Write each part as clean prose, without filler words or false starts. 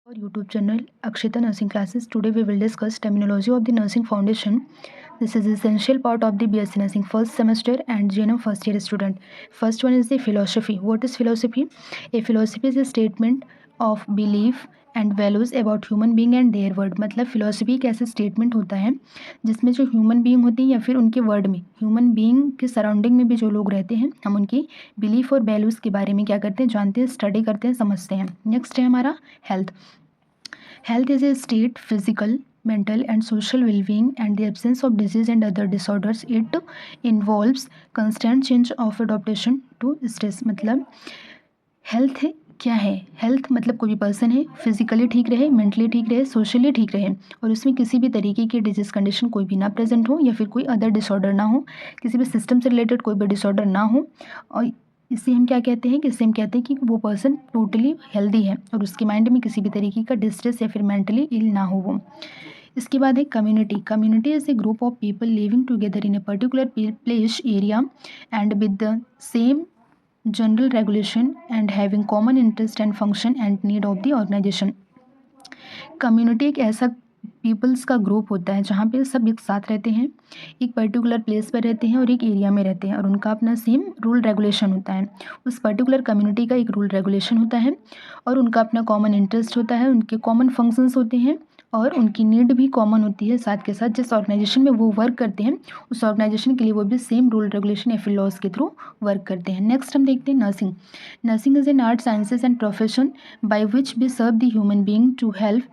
Our YouTube channel Akshita Nursing Classes. Today we will discuss terminology of the nursing foundation. This is essential part of the BSc Nursing first semester and GNM first year student. First one is the philosophy. What is philosophy? A philosophy is a statement of belief and values about human being and their world. मतलब philosophy एक ऐसा statement होता है जिसमें जो human being होती हैं या फिर उनके वर्ड में, ह्यूमन बीइंग के सराउंडिंग में भी जो लोग रहते हैं, हम उनकी बिलीफ और वैल्यूज़ के बारे में क्या करते हैं, जानते हैं, स्टडी करते हैं, समझते हैं. नेक्स्ट है हमारा health. Health is a state, physical, mental and social well-being and the absence of disease and other disorders. It involves constant change of adaptation to stress. मतलब हेल्थ क्या है? हेल्थ मतलब कोई भी पर्सन है, फिजिकली ठीक रहे, मेंटली ठीक रहे, सोशली ठीक रहे और उसमें किसी भी तरीके की डिजीज कंडीशन कोई भी ना प्रेजेंट हो या फिर कोई अदर डिसऑर्डर ना हो, किसी भी सिस्टम से रिलेटेड कोई भी डिसऑर्डर ना हो. और इससे हम क्या कहते हैं कि वो पर्सन टोटली हेल्दी है और उसके माइंड में किसी भी तरीके का डिस्ट्रेस या फिर मेंटली इल ना हो वो. इसके बाद है community. Community is a group of people living together in a particular place area and with the same general regulation and having common interest and function and need of the organization. Community एक ऐसा peoples का group होता है जहाँ पे सब एक साथ रहते हैं, एक पर्टिकुलर प्लेस पर रहते हैं और एक एरिया में रहते हैं और उनका अपना सेम रूल रेगुलेशन होता है. उस पर्टिकुलर कम्युनिटी का एक रूल रेगुलेशन होता है और उनका अपना कॉमन इंटरेस्ट होता है, उनके कॉमन फंक्शंस होते हैं और उनकी नीड भी कॉमन होती है. साथ के साथ जिस ऑर्गेनाइजेशन में वो वर्क करते हैं उस ऑर्गेनाइजेशन के लिए वो भी सेम रूल रेगुलेशन या फिर लॉज के थ्रू वर्क करते हैं. नेक्स्ट हम देखते हैं nursing. Nursing is an art, sciences and profession by which we serve the human being to help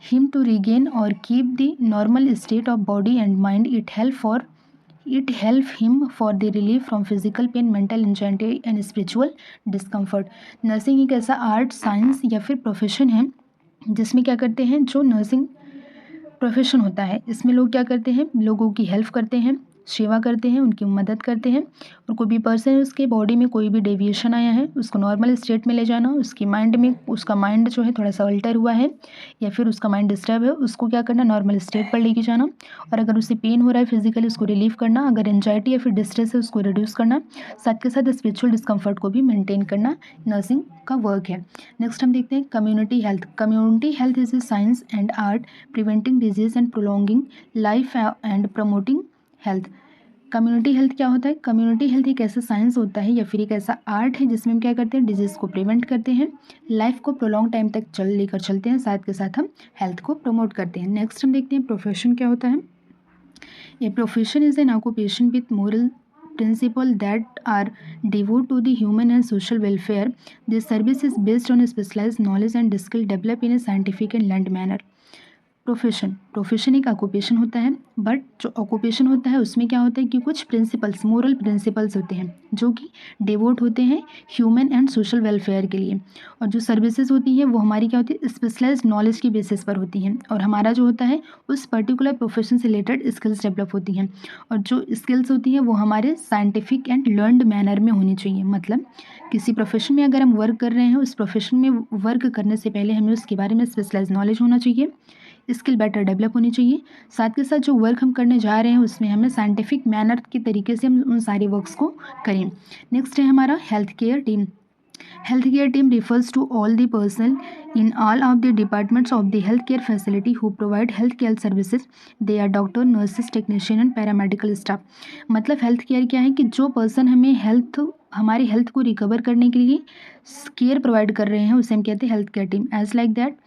him to regain or keep the normal state of body and mind. It help him for the relief from physical pain, mental anxiety and spiritual discomfort. Nursing एक ऐसा art, science या फिर profession है जिसमें क्या करते हैं, जो नर्सिंग प्रोफेशन होता है इसमें लोग क्या करते हैं, लोगों की हेल्प करते हैं, सेवा करते हैं, उनकी मदद करते हैं और कोई भी पर्सन है उसके बॉडी में कोई भी डेविएशन आया है उसको नॉर्मल स्टेट में ले जाना, उसकी माइंड में, उसका माइंड जो है थोड़ा सा अल्टर हुआ है या फिर उसका माइंड डिस्टर्ब है, उसको क्या करना, नॉर्मल स्टेट पर लेके जाना. और अगर उसे पेन हो रहा है फिजिकली उसको रिलीफ करना, अगर एंजाइटी या फिर डिस्ट्रेस है उसको रिड्यूस करना, साथ के साथ स्पिरिचुअल डिस्कम्फर्ट को भी मेंटेन करना नर्सिंग का वर्क है. नेक्स्ट हम देखते हैं community health. Community health is a science and art preventing disease and prolonging life and promoting health. Community health क्या होता है? कम्युनिटी हेल्थ एक ऐसा साइंस होता है या फिर एक ऐसा आर्ट है जिसमें हम क्या करते हैं, डिजीज़ को प्रिवेंट करते हैं, लाइफ को प्रोलॉन्ग टाइम तक लेकर चलते हैं, साथ के साथ हम हेल्थ को प्रमोट करते हैं. नेक्स्ट हम देखते हैं प्रोफेशन क्या होता है. A profession is an occupation with moral principle that are devoted to the human and social welfare. This service is based on specialized knowledge and skill developed in a scientific and learned manner. Profession एक occupation होता है, but जो occupation होता है उसमें क्या होता है कि कुछ प्रिंसिपल्स, मोरल प्रिंसिपल्स होते हैं जो कि डिवोट होते हैं ह्यूमन एंड सोशल वेलफेयर के लिए. और जो सर्विसेज होती हैं वो हमारी क्या होती है, स्पेशलाइज्ड नॉलेज की बेसिस पर होती हैं और हमारा जो होता है उस पर्टिकुलर प्रोफेशन से रिलेटेड स्किल्स डेवलप होती हैं और जो स्किल्स होती हैं वो हमारे साइंटिफिक एंड लर्नड मैनर में होनी चाहिए. मतलब किसी प्रोफेशन में अगर हम वर्क कर रहे हैं, उस प्रोफेशन में वर्क करने से पहले हमें उसके बारे में स्पेशलाइज्ड नॉलेज होना चाहिए, स्किल बेटर डेवलप होनी चाहिए, साथ के साथ जो वर्क हम करने जा रहे हैं उसमें हमें साइंटिफिक मैनर के तरीके से हम उन सारे वर्क्स को करें. नेक्स्ट है हमारा health care team. Health care team refers to all the personnel in all of the departments of the healthcare facility who provide healthcare services. They are doctor, nurses, technician and paramedical staff. मतलब health care क्या है कि जो person हमें हमारी health को recover करने के लिए केयर प्रोवाइड कर रहे हैं उसे हम कहते हैं health care team. As like that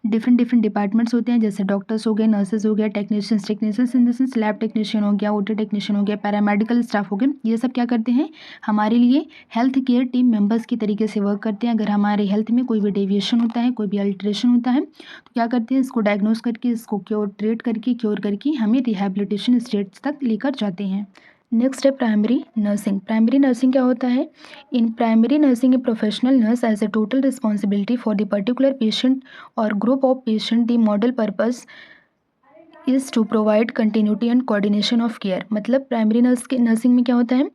different departments होते हैं जैसे डॉक्टर्स हो गए, नर्सेज हो गया, technicians in the sense lab technician हो गया, ओटी टेक्नीशियन हो गया, पैरामेडिकल स्टाफ हो गए. ये सब क्या करते हैं, हमारे लिए हेल्थ केयर टीम मेंबर्स की तरीके से वर्क करते हैं. अगर हमारे हेल्थ में कोई भी डेविएशन होता है, कोई भी अल्ट्रेशन होता है तो क्या करते हैं, इसको डायग्नोस करके, इसको क्योर करके हमें रिहेबिलिटेशन स्टेज तक लेकर जाते हैं. नेक्स्ट है प्राइमरी नर्सिंग. प्राइमरी नर्सिंग क्या होता है? In primary nursing a professional nurse as a total responsibility for the particular patient और group of patient. The model purpose is to provide continuity and coordination of care. मतलब primary nursing में क्या होता है,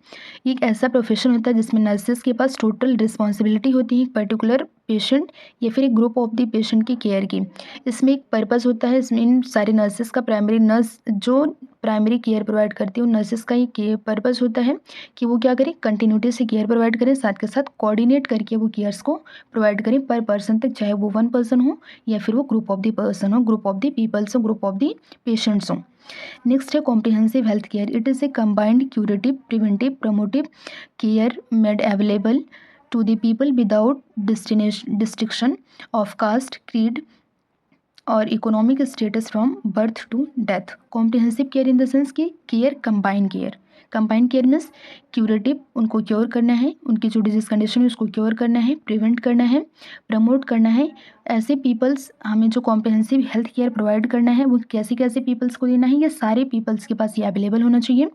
एक ऐसा प्रोफेशन होता है जिसमें नर्सेज के पास टोटल रिस्पॉन्सिबिलिटी होती है एक पर्टिकुलर पेशेंट या फिर एक ग्रुप ऑफ द पेशेंट की केयर की. इसमें एक पर्पस होता है, इसमें इन सारे नर्सेज का, प्राइमरी नर्स जो प्राइमरी केयर प्रोवाइड करती है। उन नर्सेस का ये पर्पज़ होता है कि वो क्या करें, कंटिन्यूटी से केयर प्रोवाइड करें, साथ के साथ कोऑर्डिनेट करके वो केयर्स को प्रोवाइड करें पर पर्सन तक, चाहे वो 1 पर्सन हो या फिर वो ग्रुप ऑफ द पर्सन हो, ग्रुप ऑफ द पीपल्स हो, ग्रुप ऑफ द पेशेंट्स हो। नेक्स्ट है comprehensive health care. It is a combined curative, preventive, promotive care made available to the people without distinction of caste, creed और economic status from birth to death. Comprehensive care in the sense कि care combine care means curative, उनको cure करना है, उनकी जो disease condition है उसको cure करना है, प्रिवेंट करना है, प्रमोट करना है। ऐसे पीपल्स हमें जो कॉम्प्रिहेंसिव हेल्थ केयर प्रोवाइड करना है वो कैसे कैसे पीपल्स को देना है, ये सारे पीपल्स के पास ये अवेलेबल होना चाहिए,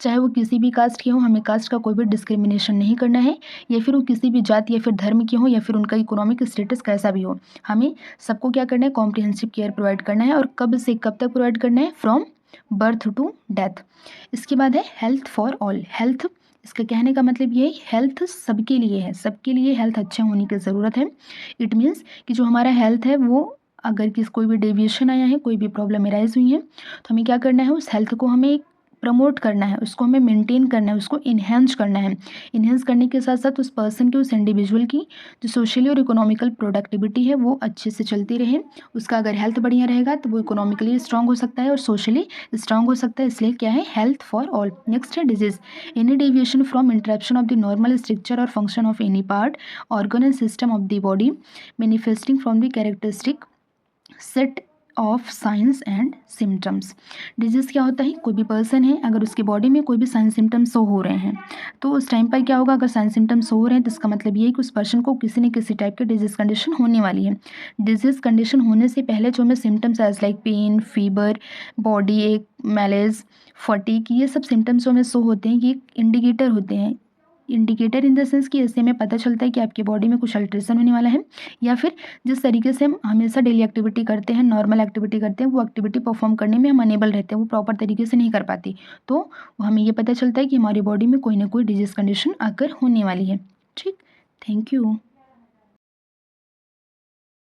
चाहे वो किसी भी कास्ट के हो। हमें कास्ट का कोई भी डिस्क्रिमिनेशन नहीं करना है, या फिर वो किसी भी जाति या फिर धर्म के हो, या फिर उनका इकोनॉमिक स्टेटस कैसा भी हो। हमें सबको क्या करना है, कॉम्प्रिहेंसिव केयर प्रोवाइड करना है। और कब से कब तक प्रोवाइड करना है, फ्रॉम बर्थ टू डेथ। इसके बाद है हेल्थ फॉर ऑल। हेल्थ, इसका कहने का मतलब ये हेल्थ सबके लिए है, सबके लिए हेल्थ अच्छा होने की ज़रूरत है। इट मीन्स कि जो हमारा हेल्थ है वो अगर कोई भी डेविएशन आया है, कोई भी प्रॉब्लम एराइज हुई है, तो हमें क्या करना है, उस हेल्थ को हमें प्रमोट करना है, उसको हमें मेंटेन करना है, उसको इन्हेंस करना है। इन्हेंस करने के साथ साथ उस पर्सन की, उस इंडिविजुअल की जो सोशली और इकोनॉमिकल प्रोडक्टिविटी है वो अच्छे से चलती रहे। उसका अगर हेल्थ बढ़िया रहेगा तो वो इकोनॉमिकली स्ट्रांग हो सकता है और सोशली स्ट्रांग हो सकता है। इसलिए क्या है, हेल्थ फॉर ऑल। नेक्स्ट है disease. Any deviation from interruption of the normal structure और function of any part, organ and system of the body manifesting from the characteristic set of signs and symptoms. Disease क्या होता है, कोई भी person है अगर उसके बॉडी में कोई भी साइन सिम्टम्स शो हो रहे हैं तो उस टाइम पर क्या होगा, अगर साइन सिम्टम्स शो हो रहे हैं तो इसका मतलब ये है कि उस पर्सन को किसी न किसी टाइप की डिजीज़ कंडीशन होने वाली है। डिजीज़ कंडीशन होने से पहले जो हमें symptoms as like pain, fever, body ache, malaise, fatigue, ये सब सिम्टम्स जो हमें शो होते हैं ये इंडिकेटर होते हैं। इंडिकेटर इन द सेंस कि इससे हमें पता चलता है कि आपकी बॉडी में कुछ अल्ट्रेशन होने वाला है, या फिर जिस तरीके से हम हमेशा डेली एक्टिविटी करते हैं, नॉर्मल एक्टिविटी करते हैं, वो एक्टिविटी परफॉर्म करने में हम अनेबल रहते हैं, वो प्रॉपर तरीके से नहीं कर पाती, तो हमें ये पता चलता है कि हमारी बॉडी में कोई ना कोई डिजीज़ कंडीशन आकर होने वाली है। ठीक, थैंक यू।